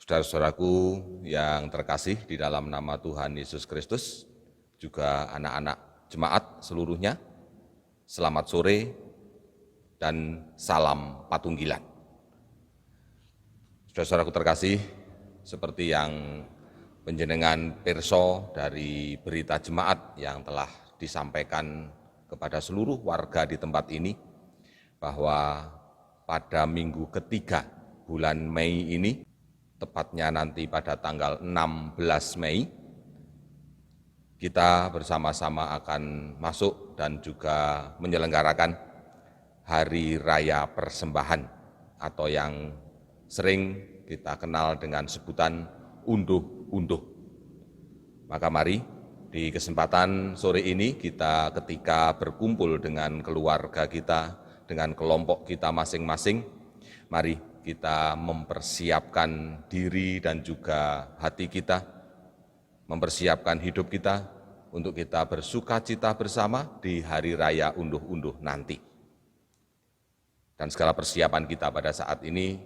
Saudara-saudaraku yang terkasih di dalam nama Tuhan Yesus Kristus, juga anak-anak jemaat seluruhnya, selamat sore dan salam patunggilan. Saudara-saudaraku terkasih, seperti yang panjenengan pirsa dari berita jemaat yang telah disampaikan kepada seluruh warga di tempat ini, bahwa pada minggu ketiga bulan Mei ini, tepatnya nanti pada tanggal 16 Mei, kita bersama-sama akan masuk dan juga menyelenggarakan Hari Raya Persembahan atau yang sering kita kenal dengan sebutan unduh-unduh. Maka mari di kesempatan sore ini kita ketika berkumpul dengan keluarga kita, dengan kelompok kita masing-masing, mari kita mempersiapkan diri dan juga hati kita, mempersiapkan hidup kita untuk kita bersuka cita bersama di Hari Raya Unduh-Unduh nanti. Dan segala persiapan kita pada saat ini,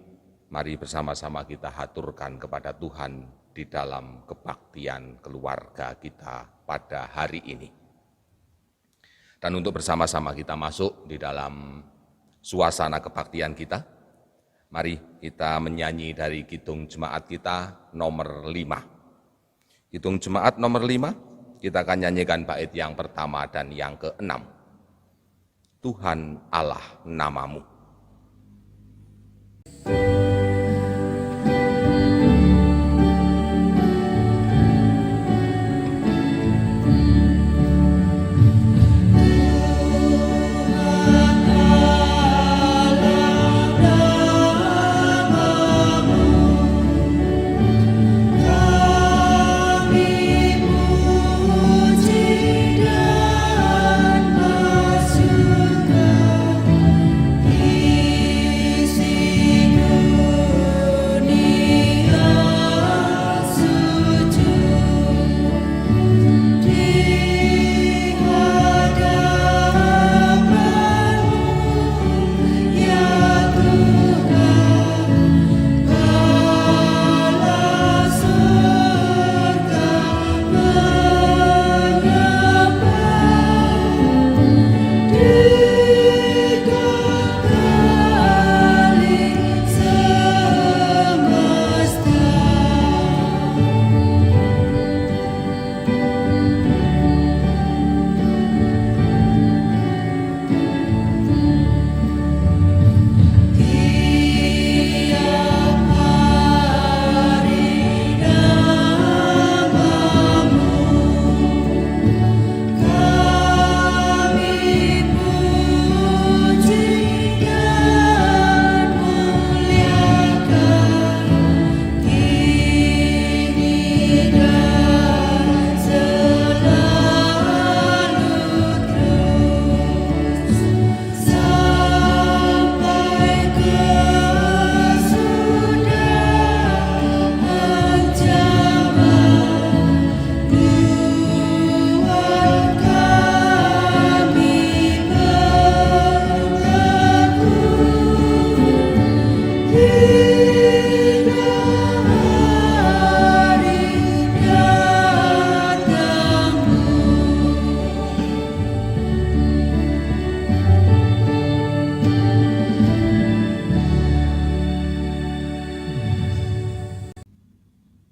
mari bersama-sama kita haturkan kepada Tuhan di dalam kebaktian keluarga kita pada hari ini. Dan untuk bersama-sama kita masuk di dalam suasana kebaktian kita, mari kita menyanyi dari Kidung Jemaat kita nomor 5. Kidung Jemaat nomor 5, kita akan nyanyikan bait yang pertama dan yang ke-6. Tuhan Allah namamu.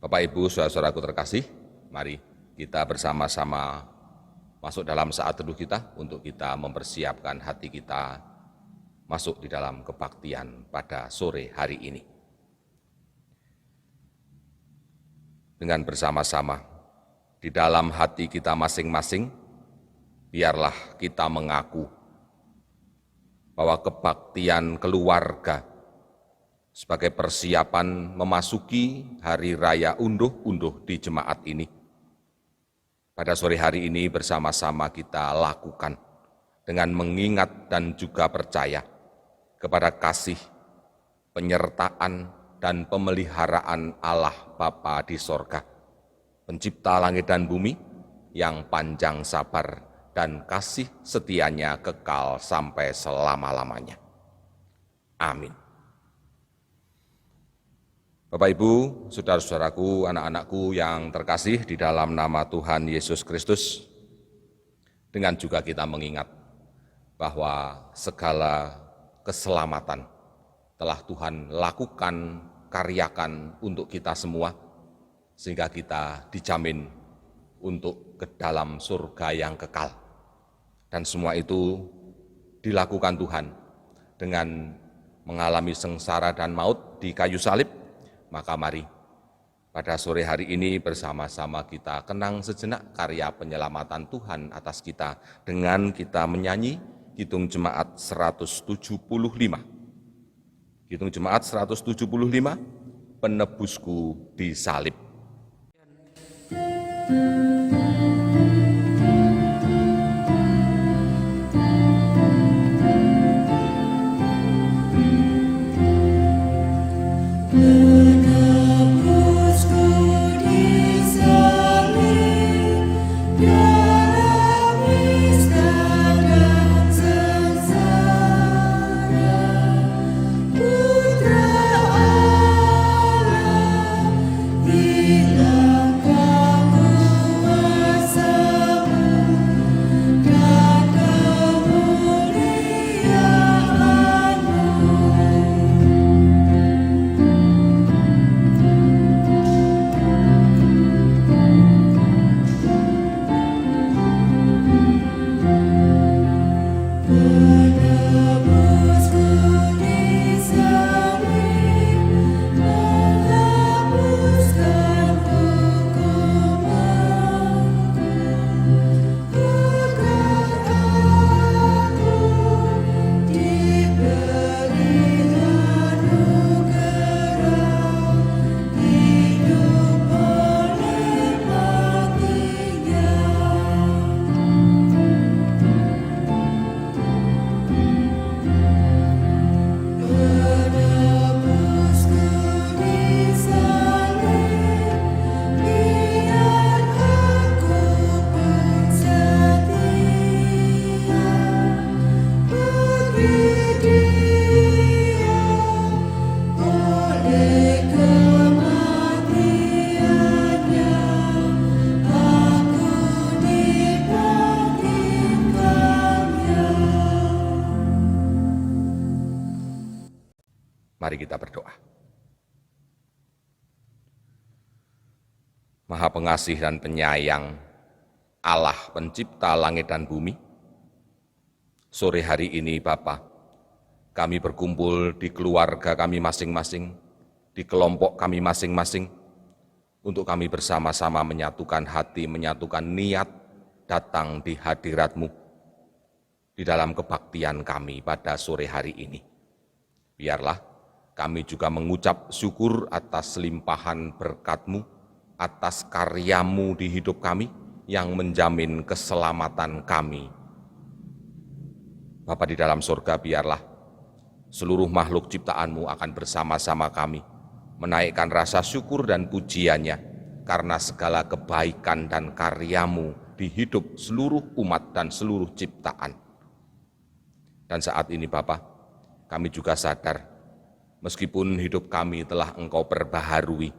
Bapak, Ibu, saudara-saudaraku terkasih, mari kita bersama-sama masuk dalam saat teduh kita untuk kita mempersiapkan hati kita masuk di dalam kebaktian pada sore hari ini. Dengan bersama-sama di dalam hati kita masing-masing, biarlah kita mengaku bahwa kebaktian keluarga sebagai persiapan memasuki Hari Raya Unduh-Unduh di jemaat ini, pada sore hari ini bersama-sama kita lakukan dengan mengingat dan juga percaya kepada kasih, penyertaan, dan pemeliharaan Allah Bapa di sorga, pencipta langit dan bumi, yang panjang sabar dan kasih setianya kekal sampai selama-lamanya. Amin. Bapak Ibu, saudara-saudaraku, anak-anakku yang terkasih di dalam nama Tuhan Yesus Kristus, dengan juga kita mengingat bahwa segala keselamatan telah Tuhan lakukan, karyakan untuk kita semua, sehingga kita dijamin untuk ke dalam surga yang kekal. Dan semua itu dilakukan Tuhan dengan mengalami sengsara dan maut di kayu salib. Maka mari pada sore hari ini bersama-sama kita kenang sejenak karya penyelamatan Tuhan atas kita dengan kita menyanyi Kidung Jemaat 175. Kidung Jemaat 175, Penebusku disalib. Mari kita berdoa. Maha pengasih dan penyayang Allah pencipta langit dan bumi, sore hari ini Bapa, kami berkumpul di keluarga kami masing-masing, di kelompok kami masing-masing, untuk kami bersama-sama menyatukan hati, menyatukan niat, datang di hadirat-Mu, di dalam kebaktian kami pada sore hari ini. Biarlah kami juga mengucap syukur atas limpahan berkat-Mu, atas karya-Mu di hidup kami yang menjamin keselamatan kami. Bapa di dalam surga, biarlah seluruh makhluk ciptaan-Mu akan bersama-sama kami menaikkan rasa syukur dan pujiannya karena segala kebaikan dan karya-Mu di hidup seluruh umat dan seluruh ciptaan. Dan saat ini Bapa, kami juga sadar meskipun hidup kami telah Engkau perbaharui,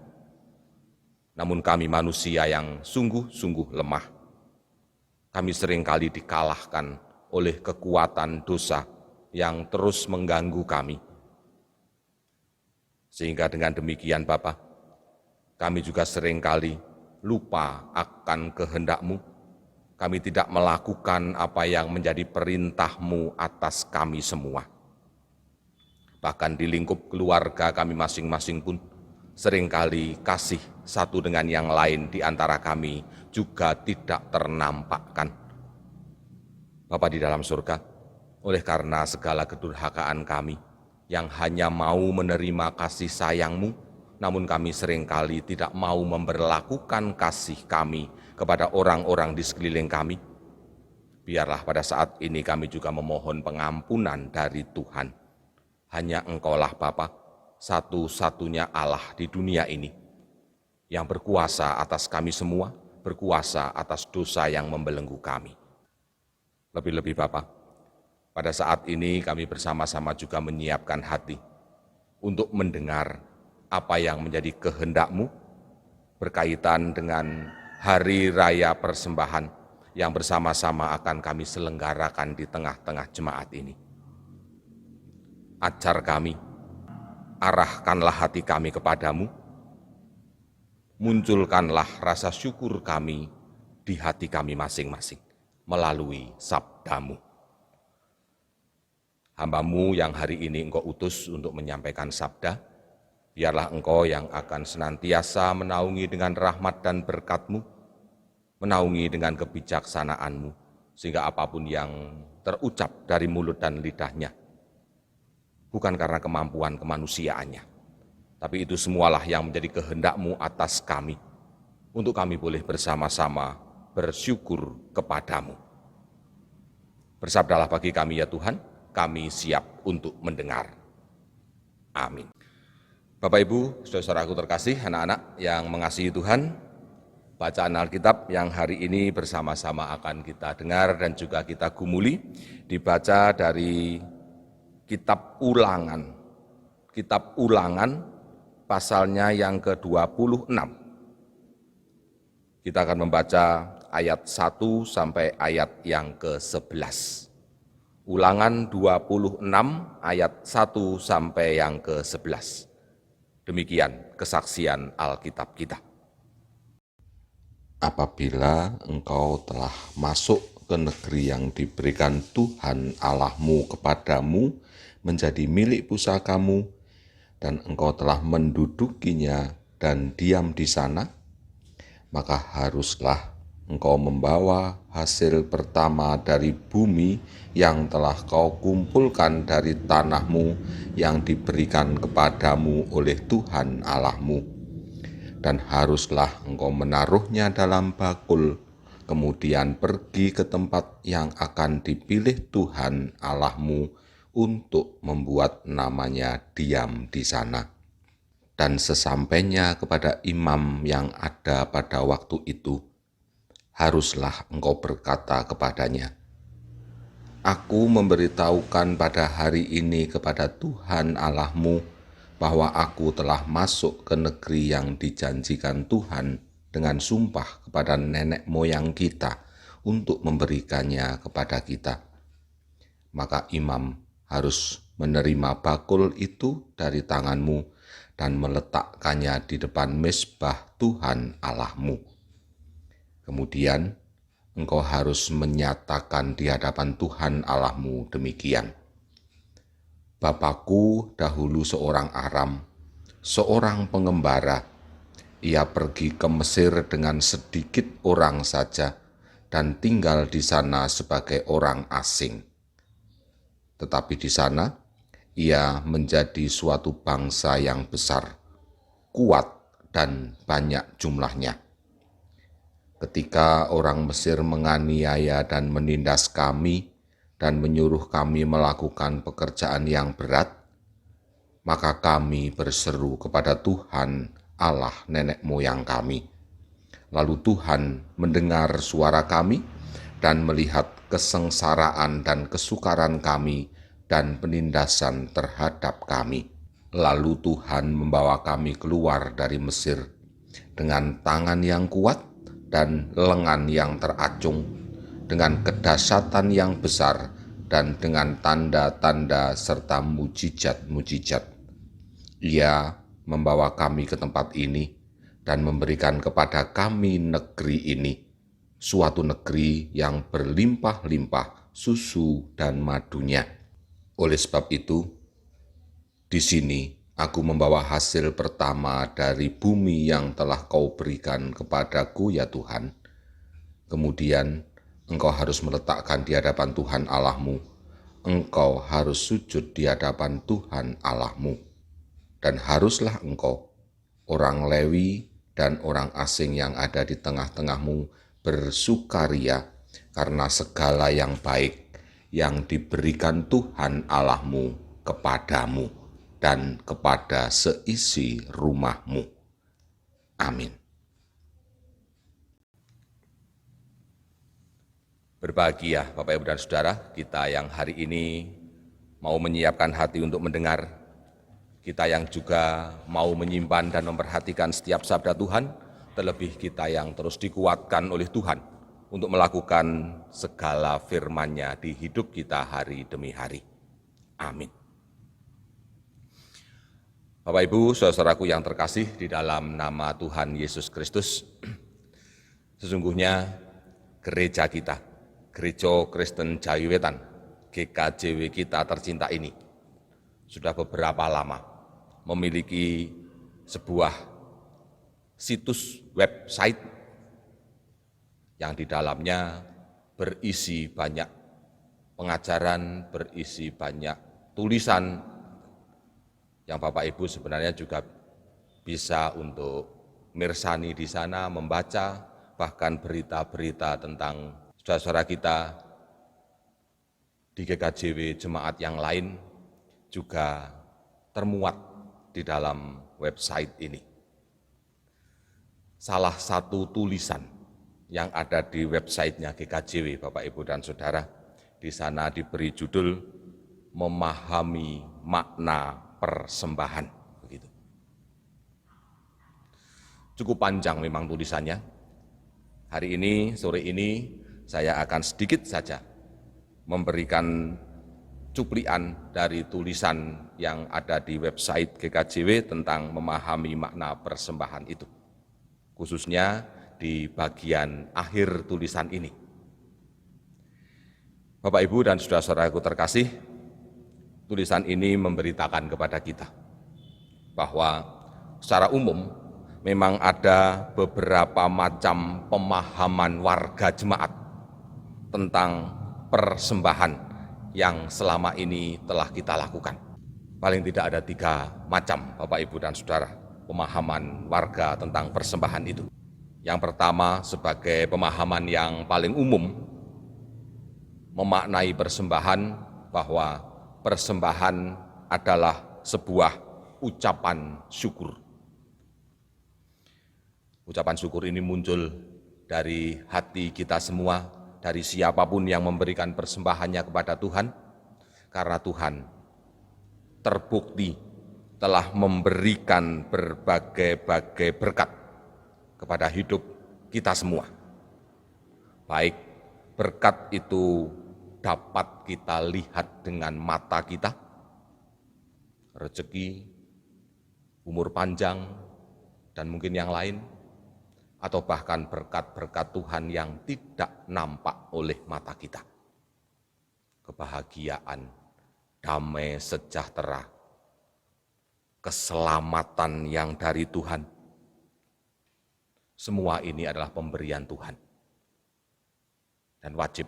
namun kami manusia yang sungguh-sungguh lemah. Kami seringkali dikalahkan oleh kekuatan dosa yang terus mengganggu kami. Sehingga dengan demikian Bapa, kami juga seringkali lupa akan kehendak-Mu. Kami tidak melakukan apa yang menjadi perintah-Mu atas kami semua. Bahkan di lingkup keluarga kami masing-masing pun seringkali kasih satu dengan yang lain di antara kami juga tidak ternampakkan. Bapa di dalam surga, oleh karena segala kedurhakaan kami yang hanya mau menerima kasih sayang-Mu, namun kami seringkali tidak mau memperlakukan kasih kami kepada orang-orang di sekeliling kami. Biarlah pada saat ini kami juga memohon pengampunan dari Tuhan. Hanya Engkaulah Bapa, satu-satunya Allah di dunia ini, yang berkuasa atas kami semua, berkuasa atas dosa yang membelenggu kami. Lebih-lebih Bapa, pada saat ini kami bersama-sama juga menyiapkan hati untuk mendengar apa yang menjadi kehendak-Mu berkaitan dengan hari raya persembahan yang bersama-sama akan kami selenggarakan di tengah-tengah jemaat ini. Ajar kami, arahkanlah hati kami kepadamu, munculkanlah rasa syukur kami di hati kami masing-masing melalui sabdamu. Hamba-Mu yang hari ini Engkau utus untuk menyampaikan sabda, biarlah Engkau yang akan senantiasa menaungi dengan rahmat dan berkat-Mu, menaungi dengan kebijaksanaan-Mu, sehingga apapun yang terucap dari mulut dan lidahnya, bukan karena kemampuan kemanusiaannya, tapi itu semualah yang menjadi kehendak-Mu atas kami, untuk kami boleh bersama-sama bersyukur kepadamu. Bersabdalah bagi kami ya Tuhan, kami siap untuk mendengar. Amin. Bapak Ibu, saudara-saudaraku terkasih, anak-anak yang mengasihi Tuhan, bacaan Alkitab yang hari ini bersama-sama akan kita dengar dan juga kita gumuli, dibaca dari Kitab Ulangan. Kitab Ulangan, pasalnya yang ke-26. Kita akan membaca ayat 1 sampai ayat yang ke-11. Ulangan 26 ayat 1 sampai yang ke-11. Demikian kesaksian Alkitab kita. Apabila engkau telah masuk ke negeri yang diberikan Tuhan Allahmu kepadamu menjadi milik pusakamu, dan engkau telah mendudukinya dan diam di sana, maka haruslah engkau membawa hasil pertama dari bumi yang telah kau kumpulkan dari tanahmu yang diberikan kepadamu oleh Tuhan Allahmu. Dan haruslah engkau menaruhnya dalam bakul, kemudian pergi ke tempat yang akan dipilih Tuhan Allahmu untuk membuat namanya diam di sana. Dan sesampainya kepada imam yang ada pada waktu itu, haruslah engkau berkata kepadanya, Aku memberitahukan pada hari ini kepada Tuhan Allahmu bahwa aku telah masuk ke negeri yang dijanjikan Tuhan dengan sumpah kepada nenek moyang kita untuk memberikannya kepada kita. Maka imam harus menerima bakul itu dari tanganmu dan meletakkannya di depan mezbah Tuhan Allahmu. Kemudian engkau harus menyatakan di hadapan Tuhan Allahmu demikian. Bapakku dahulu seorang Aram, seorang pengembara. Ia pergi ke Mesir dengan sedikit orang saja dan tinggal di sana sebagai orang asing. Tetapi di sana ia menjadi suatu bangsa yang besar, kuat dan banyak jumlahnya. Ketika orang Mesir menganiaya dan menindas kami dan menyuruh kami melakukan pekerjaan yang berat, maka kami berseru kepada Tuhan Allah nenek moyang kami. Lalu Tuhan mendengar suara kami dan melihat kesengsaraan dan kesukaran kami dan penindasan terhadap kami. Lalu Tuhan membawa kami keluar dari Mesir dengan tangan yang kuat dan lengan yang teracung, dengan kedahsyatan yang besar dan dengan tanda-tanda serta mujizat-mujizat. Ia membawa kami ke tempat ini dan memberikan kepada kami negeri ini, suatu negeri yang berlimpah-limpah susu dan madunya. Oleh sebab itu, di sini aku membawa hasil pertama dari bumi yang telah kau berikan kepadaku ya Tuhan. Kemudian engkau harus meletakkan di hadapan Tuhan Allahmu. Engkau harus sujud di hadapan Tuhan Allahmu. Dan haruslah engkau, orang Lewi dan orang asing yang ada di tengah-tengahmu, bersukaria karena segala yang baik yang diberikan Tuhan Allahmu kepadamu dan kepada seisi rumahmu. Amin. Berbahagia Bapak Ibu dan Saudara, kita yang hari ini mau menyiapkan hati untuk mendengar. kita yang juga mau menyimpan dan memperhatikan setiap sabda Tuhan, terlebih kita yang terus dikuatkan oleh Tuhan untuk melakukan segala firman-Nya di hidup kita hari demi hari. Amin. Bapak Ibu, saudaraku yang terkasih di dalam nama Tuhan Yesus Kristus, sesungguhnya gereja kita, Gereja Kristen Jawi Wetan, GKJW kita tercinta ini, sudah beberapa lama memiliki sebuah situs website yang di dalamnya berisi banyak pengajaran, berisi banyak tulisan yang Bapak Ibu sebenarnya juga bisa untuk mirsani di sana, membaca, bahkan berita-berita tentang saudara-saudara kita di GKJW jemaat yang lain juga termuat di dalam website ini. Salah satu tulisan yang ada di websitenya GKJW, Bapak Ibu dan Saudara, di sana diberi judul Memahami Makna Persembahan. Begitu. Cukup panjang memang tulisannya. Hari ini, sore ini, saya akan sedikit saja memberikan cuplikan dari tulisan yang ada di website GKJW tentang memahami makna persembahan itu. Khususnya di bagian akhir tulisan ini. Bapak, Ibu, dan saudara-saudaraku terkasih, tulisan ini memberitakan kepada kita bahwa secara umum memang ada beberapa macam pemahaman warga jemaat tentang persembahan yang selama ini telah kita lakukan. Paling tidak ada 3 macam, Bapak, Ibu, dan Saudara, pemahaman warga tentang persembahan itu. Yang pertama, sebagai pemahaman yang paling umum, memaknai persembahan bahwa persembahan adalah sebuah ucapan syukur. Ucapan syukur ini muncul dari hati kita semua, dari siapapun yang memberikan persembahannya kepada Tuhan, karena Tuhan terbukti telah memberikan berbagai-bagai berkat kepada hidup kita semua. Baik berkat itu dapat kita lihat dengan mata kita, rezeki, umur panjang, dan mungkin yang lain, atau bahkan berkat-berkat Tuhan yang tidak nampak oleh mata kita. Kebahagiaan, damai sejahtera, keselamatan yang dari Tuhan. Semua ini adalah pemberian Tuhan. Dan wajib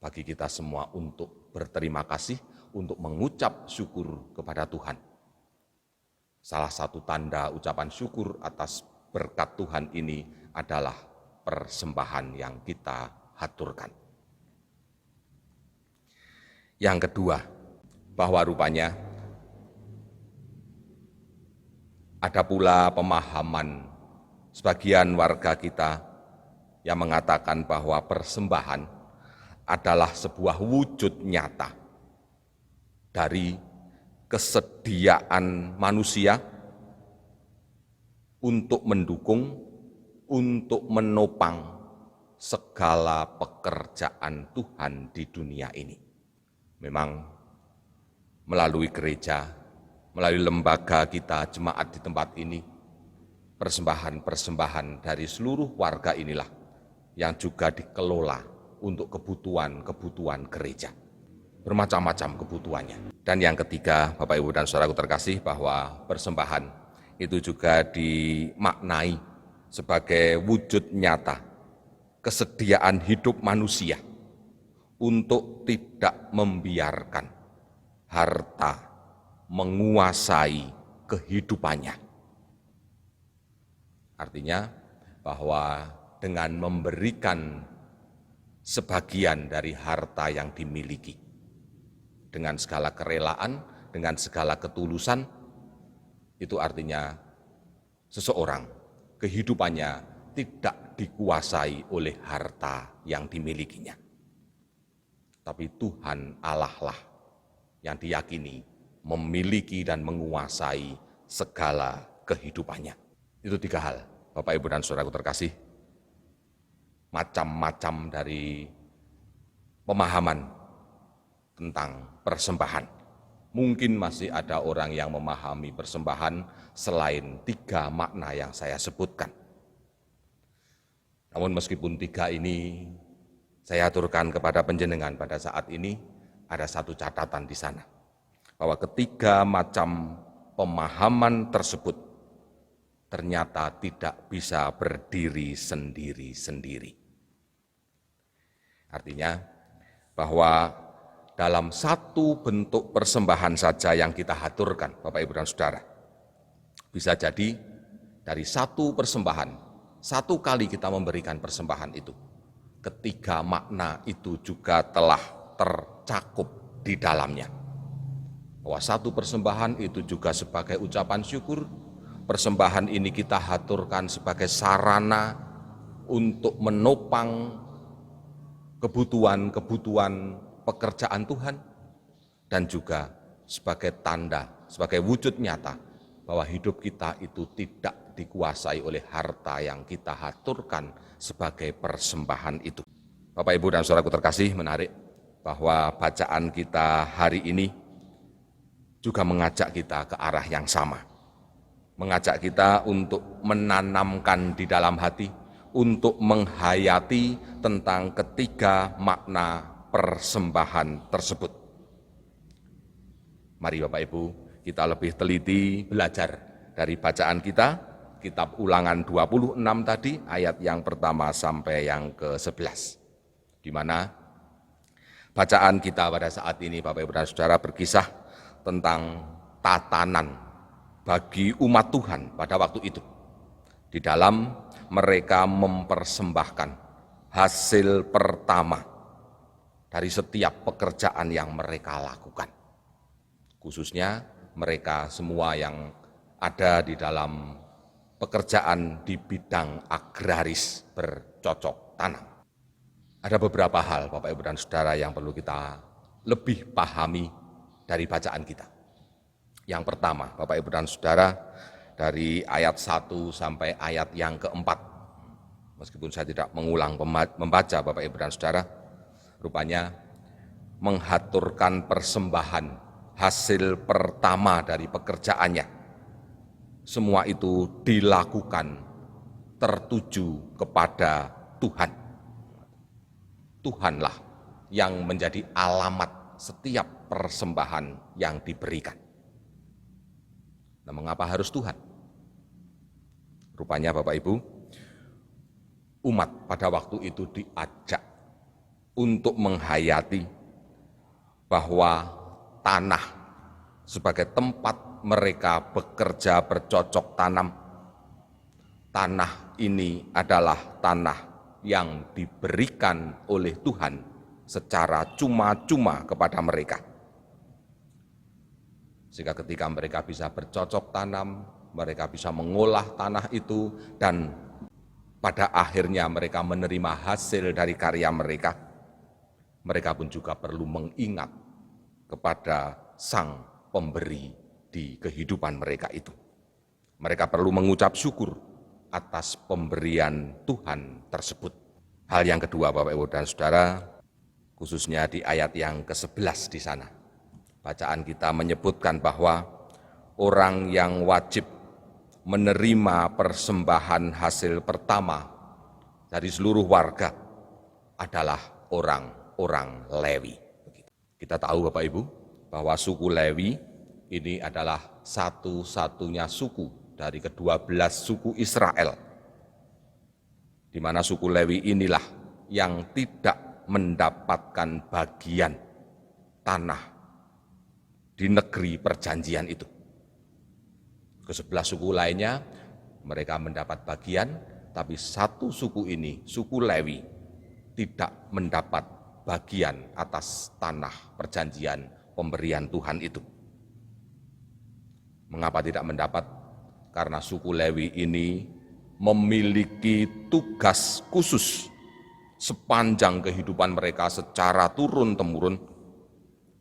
bagi kita semua untuk berterima kasih, untuk mengucap syukur kepada Tuhan. Salah satu tanda ucapan syukur atas berkat Tuhan ini adalah persembahan yang kita haturkan. Yang kedua, bahwa rupanya ada pula pemahaman sebagian warga kita yang mengatakan bahwa persembahan adalah sebuah wujud nyata dari kesediaan manusia untuk mendukung, untuk menopang segala pekerjaan Tuhan di dunia ini. Memang melalui gereja, melalui lembaga kita, jemaat di tempat ini, persembahan-persembahan dari seluruh warga inilah yang juga dikelola untuk kebutuhan-kebutuhan gereja. Bermacam-macam kebutuhannya. Dan yang ketiga, Bapak, Ibu, dan saudaraku terkasih, bahwa persembahan itu juga dimaknai sebagai wujud nyata kesediaan hidup manusia untuk tidak membiarkan harta menguasai kehidupannya. Artinya bahwa dengan memberikan sebagian dari harta yang dimiliki, dengan segala kerelaan, dengan segala ketulusan, itu artinya seseorang kehidupannya tidak dikuasai oleh harta yang dimilikinya. Tapi Tuhan Allah lah yang diyakini memiliki dan menguasai segala kehidupannya. Itu 3 hal, Bapak Ibu dan Saudaraku terkasih. Macam-macam dari pemahaman tentang persembahan. Mungkin masih ada orang yang memahami persembahan selain 3 makna yang saya sebutkan. Namun meskipun 3 ini saya aturkan kepada panjenengan pada saat ini, ada satu catatan di sana, bahwa ketiga macam pemahaman tersebut ternyata tidak bisa berdiri sendiri-sendiri. Artinya bahwa dalam satu bentuk persembahan saja yang kita haturkan, Bapak Ibu dan Saudara, bisa jadi dari satu persembahan, 1 kali kita memberikan persembahan itu, ketiga makna itu juga telah tercakup di dalamnya. Bahwa satu persembahan itu juga sebagai ucapan syukur, persembahan ini kita haturkan sebagai sarana untuk menopang kebutuhan-kebutuhan pekerjaan Tuhan, dan juga sebagai tanda, sebagai wujud nyata bahwa hidup kita itu tidak dikuasai oleh harta yang kita haturkan sebagai persembahan itu. Bapak, Ibu, dan Saudaraku terkasih, menarik bahwa bacaan kita hari ini juga mengajak kita ke arah yang sama. Mengajak kita untuk menanamkan di dalam hati, untuk menghayati tentang ketiga makna persembahan tersebut. Mari Bapak Ibu, kita lebih teliti belajar dari bacaan kita, kitab Ulangan 26 tadi, ayat yang pertama sampai yang ke-11. Di mana bacaan kita pada saat ini, Bapak Ibu dan Saudara, berkisah tentang tatanan bagi umat Tuhan pada waktu itu. Di dalam mereka mempersembahkan hasil pertama dari setiap pekerjaan yang mereka lakukan. Khususnya mereka semua yang ada di dalam pekerjaan di bidang agraris bercocok tanam. Ada beberapa hal, Bapak Ibu dan Saudara, yang perlu kita lebih pahami dari bacaan kita. Yang pertama, Bapak Ibu dan Saudara, dari ayat 1 sampai ayat yang keempat. Meskipun saya tidak mengulang membaca, Bapak Ibu dan Saudara, rupanya menghaturkan persembahan hasil pertama dari pekerjaannya. Semua itu dilakukan tertuju kepada Tuhan. Tuhanlah yang menjadi alamat setiap persembahan yang diberikan. Nah, mengapa harus Tuhan? Rupanya Bapak Ibu, umat pada waktu itu diajak untuk menghayati bahwa tanah sebagai tempat mereka bekerja bercocok tanam, tanah ini adalah tanah yang diberikan oleh Tuhan secara cuma-cuma kepada mereka. Sehingga ketika mereka bisa bercocok tanam, mereka bisa mengolah tanah itu, dan pada akhirnya mereka menerima hasil dari karya mereka, mereka pun juga perlu mengingat kepada Sang Pemberi di kehidupan mereka itu. Mereka perlu mengucap syukur atas pemberian Tuhan tersebut. Hal yang kedua, Bapak Ibu dan Saudara, khususnya di ayat yang ke-11 di sana, bacaan kita menyebutkan bahwa orang yang wajib menerima persembahan hasil pertama dari seluruh warga adalah orang-orang Lewi. Kita tahu Bapak Ibu bahwa suku Lewi ini adalah satu-satunya suku dari ke-12 suku Israel, di mana suku Lewi inilah yang tidak mendapatkan bagian tanah di negeri perjanjian itu. Ke-11 suku lainnya mereka mendapat bagian, tapi satu suku ini, suku Lewi, tidak mendapat bagian atas tanah perjanjian pemberian Tuhan itu. Mengapa tidak mendapat? Karena suku Lewi ini memiliki tugas khusus sepanjang kehidupan mereka secara turun-temurun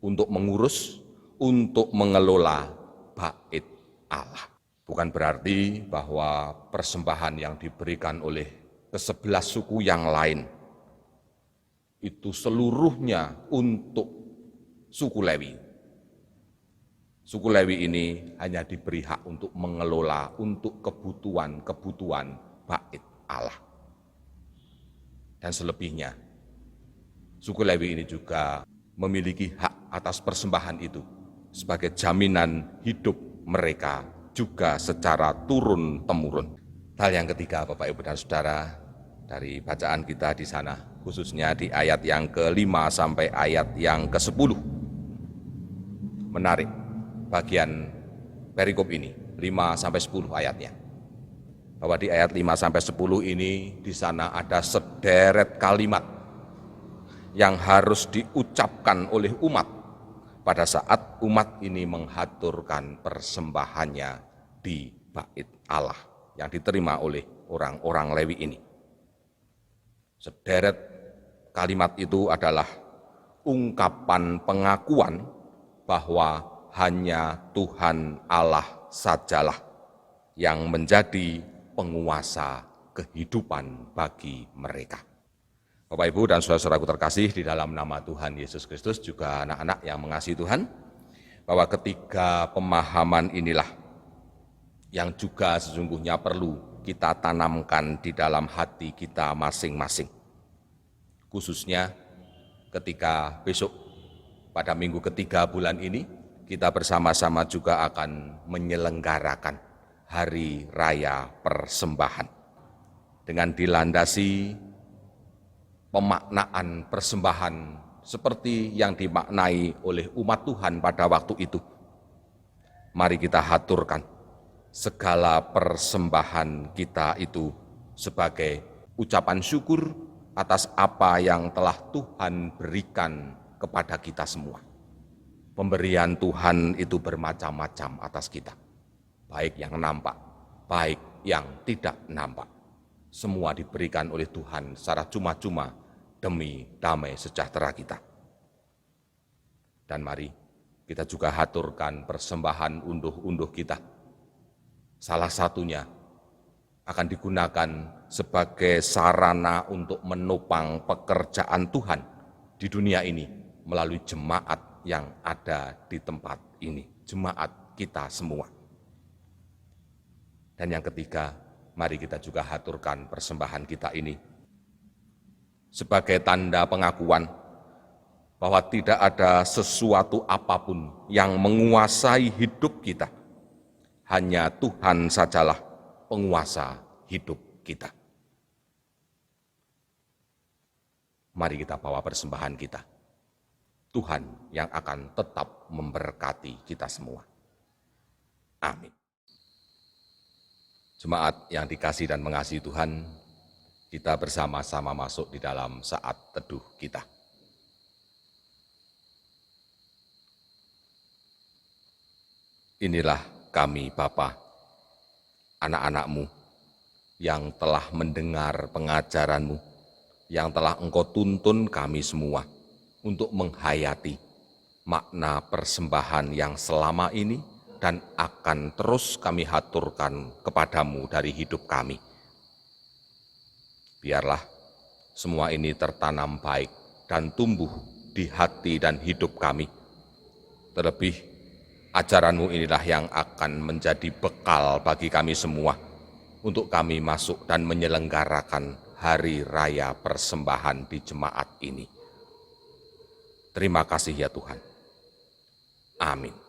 untuk mengurus, untuk mengelola bait Allah. Bukan berarti bahwa persembahan yang diberikan oleh ke-11 suku yang lain itu seluruhnya untuk suku Lewi. Suku Lewi ini hanya diberi hak untuk mengelola untuk kebutuhan-kebutuhan bait Allah. Dan selebihnya, suku Lewi ini juga memiliki hak atas persembahan itu sebagai jaminan hidup mereka juga secara turun-temurun. Hal yang ketiga, Bapak, Ibu, dan Saudara, dari bacaan kita di sana, khususnya di ayat yang ke-5 sampai ayat yang ke-10. Menarik bagian perikop ini, 5 sampai 10 ayatnya. Bahwa di ayat 5 sampai 10 ini, di sana ada sederet kalimat yang harus diucapkan oleh umat pada saat umat ini menghaturkan persembahannya di bait Allah yang diterima oleh orang-orang Lewi ini. Sederet kalimat itu adalah ungkapan pengakuan bahwa hanya Tuhan Allah sajalah yang menjadi penguasa kehidupan bagi mereka. Bapak, Ibu, dan saudara-saudaraku terkasih di dalam nama Tuhan Yesus Kristus, juga anak-anak yang mengasihi Tuhan, bahwa ketiga pemahaman inilah yang juga sesungguhnya perlu kita tanamkan di dalam hati kita masing-masing. Khususnya ketika besok pada minggu ketiga bulan ini, kita bersama-sama juga akan menyelenggarakan Hari Raya Persembahan dengan dilandasi pemaknaan persembahan seperti yang dimaknai oleh umat Tuhan pada waktu itu. Mari kita haturkan segala persembahan kita itu sebagai ucapan syukur atas apa yang telah Tuhan berikan kepada kita semua. Pemberian Tuhan itu bermacam-macam atas kita, baik yang nampak, baik yang tidak nampak. Semua diberikan oleh Tuhan secara cuma-cuma demi damai sejahtera kita. Dan mari kita juga haturkan persembahan unduh-unduh kita. Salah satunya akan digunakan sebagai sarana untuk menopang pekerjaan Tuhan di dunia ini melalui jemaat yang ada di tempat ini, jemaat kita semua. Dan yang ketiga, mari kita juga haturkan persembahan kita ini sebagai tanda pengakuan bahwa tidak ada sesuatu apapun yang menguasai hidup kita. Hanya Tuhan sajalah penguasa hidup kita. Mari kita bawa persembahan kita. Tuhan yang akan tetap memberkati kita semua. Amin. Jemaat yang dikasihi dan mengasihi Tuhan, kita bersama-sama masuk di dalam saat teduh kita. Inilah kami Bapa, anak-anak-Mu yang telah mendengar pengajaran-Mu, yang telah Engkau tuntun kami semua untuk menghayati makna persembahan yang selama ini dan akan terus kami haturkan kepadamu dari hidup kami. Biarlah semua ini tertanam baik dan tumbuh di hati dan hidup kami. Terlebih ajaran-Mu inilah yang akan menjadi bekal bagi kami semua untuk kami masuk dan menyelenggarakan Hari Raya Persembahan di jemaat ini. Terima kasih ya Tuhan. Amin.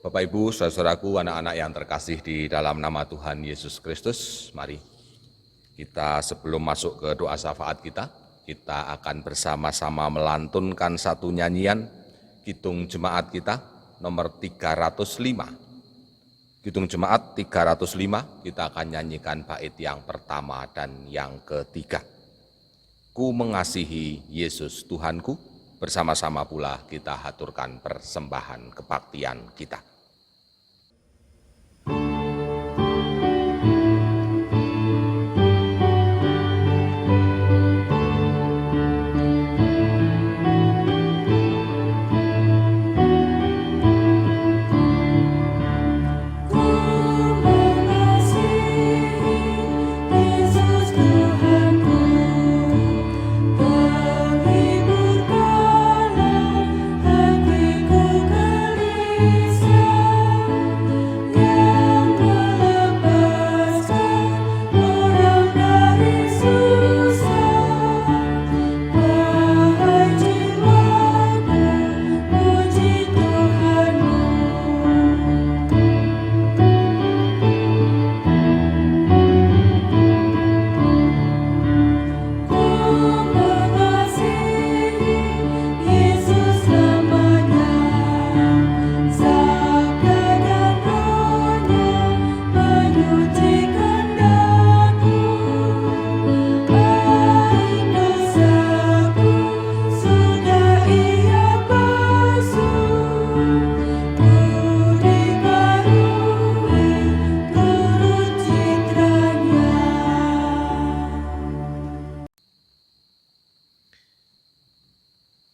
Bapak, Ibu, saudara-saudaraku, anak-anak yang terkasih di dalam nama Tuhan Yesus Kristus, mari kita sebelum masuk ke doa syafaat kita akan bersama-sama melantunkan satu nyanyian Kidung Jemaat kita nomor 305. Kidung Jemaat 305, kita akan nyanyikan bait yang pertama dan yang ketiga. Ku mengasihi Yesus Tuhanku, bersama-sama pula kita haturkan persembahan kebaktian kita.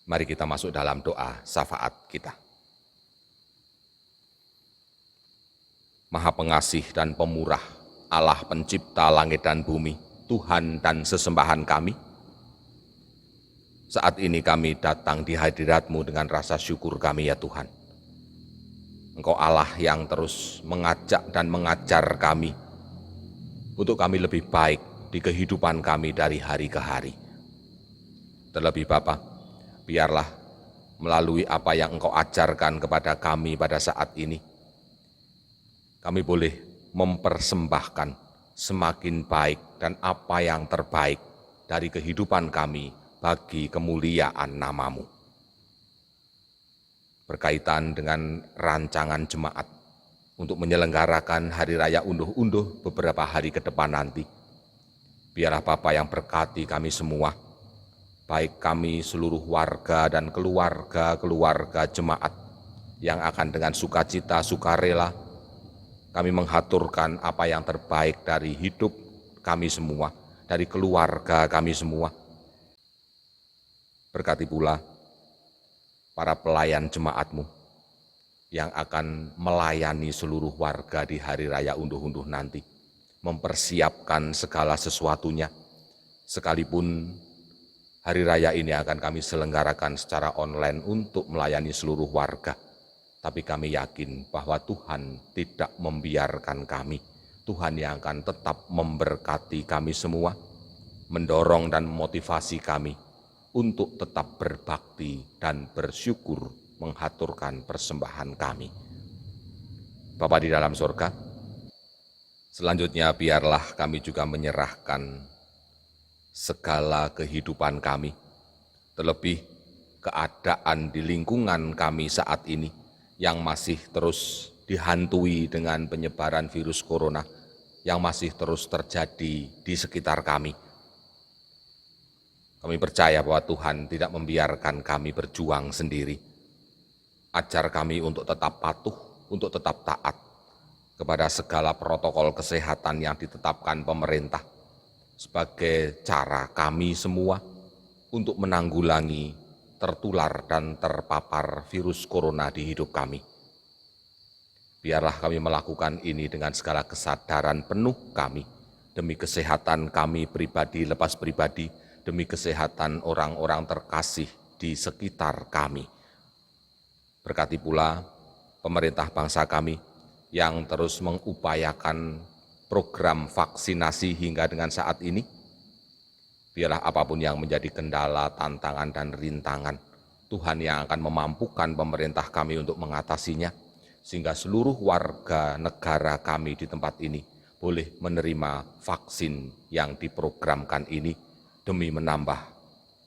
Mari kita masuk dalam doa syafaat kita. Maha pengasih dan pemurah, Allah pencipta langit dan bumi, Tuhan dan sesembahan kami, saat ini kami datang di hadirat-Mu dengan rasa syukur kami ya Tuhan. Engkau Allah yang terus mengajak dan mengajar kami untuk kami lebih baik di kehidupan kami dari hari ke hari. Terlebih Bapa, biarlah melalui apa yang Engkau ajarkan kepada kami pada saat ini, kami boleh mempersembahkan semakin baik dan apa yang terbaik dari kehidupan kami bagi kemuliaan nama-Mu. Berkaitan dengan rancangan jemaat untuk menyelenggarakan Hari Raya Unduh-Unduh beberapa hari ke depan nanti, biarlah Bapa yang berkati kami semua, baik kami seluruh warga dan keluarga jemaat yang akan dengan sukacita, sukarela, kami menghaturkan apa yang terbaik dari hidup kami semua, dari keluarga kami semua. Berkati pula para pelayan jemaat-Mu yang akan melayani seluruh warga di Hari Raya Unduh-Unduh nanti, mempersiapkan segala sesuatunya, sekalipun Hari Raya ini akan kami selenggarakan secara online untuk melayani seluruh warga. Tapi kami yakin bahwa Tuhan tidak membiarkan kami. Tuhan yang akan tetap memberkati kami semua, mendorong dan memotivasi kami untuk tetap berbakti dan bersyukur menghaturkan persembahan kami. Bapa di dalam surga, selanjutnya biarlah kami juga menyerahkan segala kehidupan kami, terlebih keadaan di lingkungan kami saat ini, yang masih terus dihantui dengan penyebaran virus corona, yang masih terus terjadi di sekitar kami. Kami percaya bahwa Tuhan tidak membiarkan kami berjuang sendiri. Ajar kami untuk tetap patuh, untuk tetap taat kepada segala protokol kesehatan yang ditetapkan pemerintah sebagai cara kami semua untuk menanggulangi tertular dan terpapar virus corona di hidup kami. Biarlah kami melakukan ini dengan segala kesadaran penuh kami, demi kesehatan kami pribadi lepas pribadi, demi kesehatan orang-orang terkasih di sekitar kami. Berkati pula pemerintah bangsa kami yang terus mengupayakan program vaksinasi hingga dengan saat ini. Biarlah apapun yang menjadi kendala, tantangan, dan rintangan, Tuhan yang akan memampukan pemerintah kami untuk mengatasinya, sehingga seluruh warga negara kami di tempat ini boleh menerima vaksin yang diprogramkan ini, demi menambah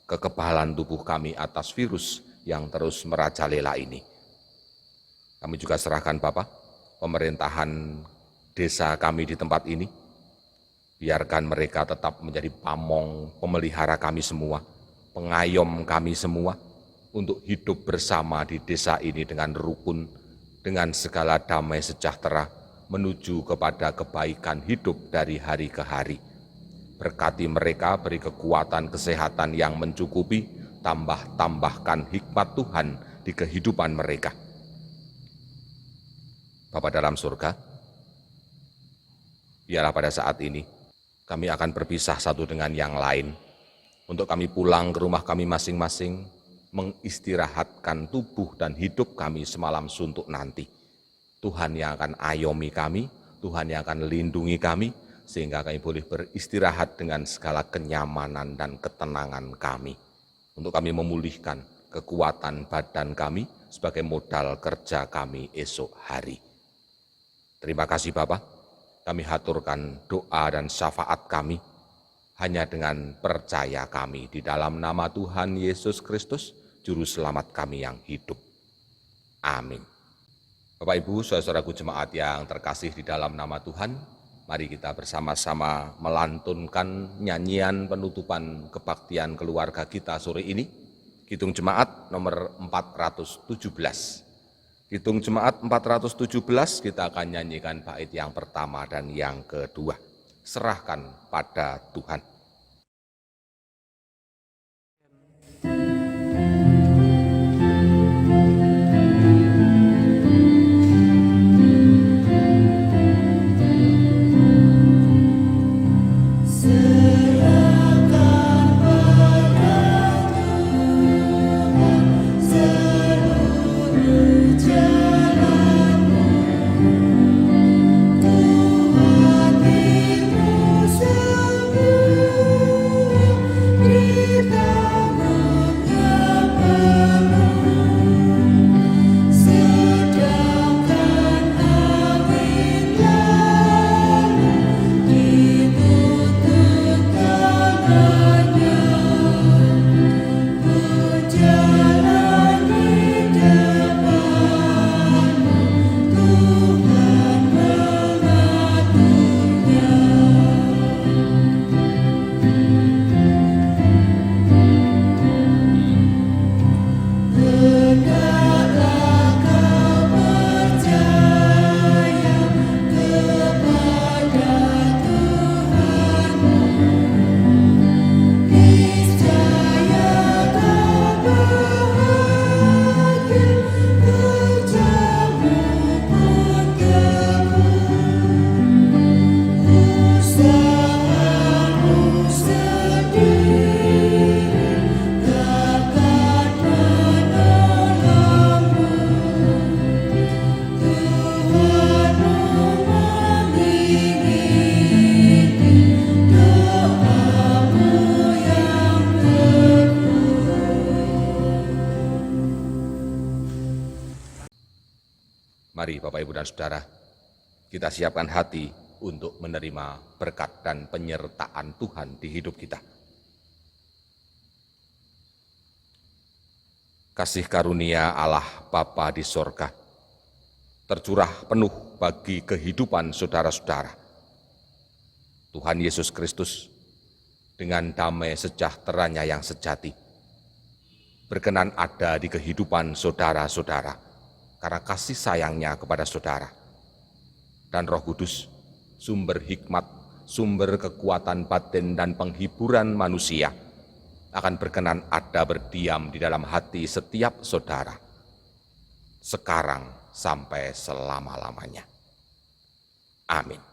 kekebalan tubuh kami atas virus yang terus merajalela ini. Kami juga serahkan Bapak, pemerintahan desa kami di tempat ini, biarkan mereka tetap menjadi pamong, pemelihara kami semua, pengayom kami semua, untuk hidup bersama di desa ini dengan rukun, dengan segala damai sejahtera, menuju kepada kebaikan hidup dari hari ke hari. Berkati mereka, beri kekuatan kesehatan yang mencukupi, tambahkan hikmat Tuhan di kehidupan mereka. Bapa dalam surga, biarlah pada saat ini kami akan berpisah satu dengan yang lain, untuk kami pulang ke rumah kami masing-masing, mengistirahatkan tubuh dan hidup kami semalam suntuk nanti. Tuhan yang akan ayomi kami, Tuhan yang akan lindungi kami, sehingga kami boleh beristirahat dengan segala kenyamanan dan ketenangan kami, untuk kami memulihkan kekuatan badan kami sebagai modal kerja kami esok hari. Terima kasih Bapak. Kami haturkan doa dan syafaat kami hanya dengan percaya kami di dalam nama Tuhan Yesus Kristus, Juru Selamat kami yang hidup. Amin. Bapak Ibu, saudaraku jemaat yang terkasih di dalam nama Tuhan, mari kita bersama-sama melantunkan nyanyian penutupan kebaktian keluarga kita sore ini. Kidung Jemaat nomor 417. Hitung Jemaat 417, kita akan nyanyikan bait yang pertama dan yang kedua. Serahkan pada Tuhan. Mari Bapak, Ibu, dan Saudara, kita siapkan hati untuk menerima berkat dan penyertaan Tuhan di hidup kita. Kasih karunia Allah Bapa di sorga tercurah penuh bagi kehidupan saudara-saudara. Tuhan Yesus Kristus dengan damai sejahteranya yang sejati berkenan ada di kehidupan saudara-saudara karena kasih sayangnya kepada saudara. Dan Roh Kudus, sumber hikmat, sumber kekuatan batin dan penghiburan manusia, akan berkenan ada berdiam di dalam hati setiap saudara, sekarang sampai selama-lamanya. Amin.